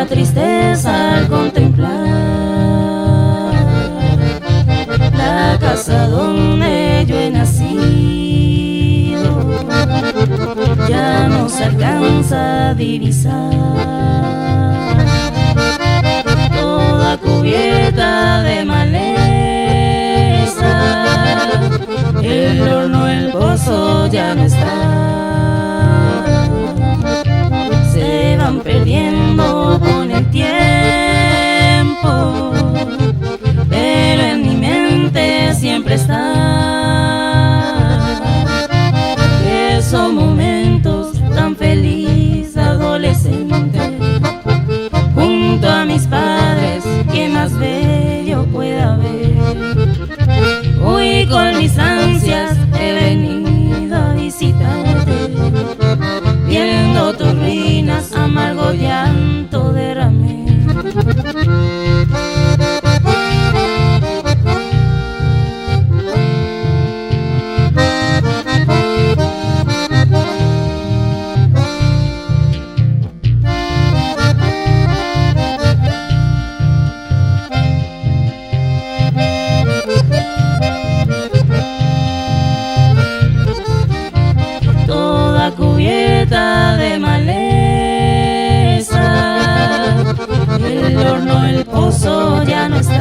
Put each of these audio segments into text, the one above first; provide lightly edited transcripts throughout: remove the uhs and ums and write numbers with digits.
la tristeza al contemplar la casa donde yo he nacido. Ya no se alcanza a divisar, toda cubierta de maleza. El horno, el pozo ya no está, se van perdiendo con el tiempo, pero en mi mente siempre está. Esos momentos tan feliz adolescente, junto a mis padres, que más bello pueda haber. Hoy con mis ansias he venido a visitarte, viendo tus ruinas, amargo llanto derramé. Cubierta de maleza, el horno, el pozo ya no está,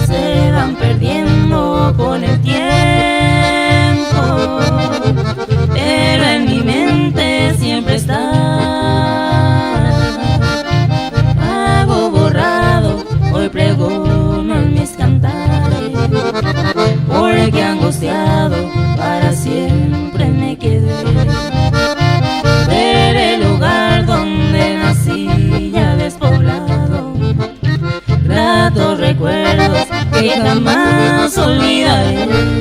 se van perdiendo con el tiempo, pero en mi mente siempre está. Hago borrado, hoy pregono en mis cantares, porque angustiado para siempre me quedé. Ver el lugar donde nací ya despoblado, gratos recuerdos que jamás olvidaré.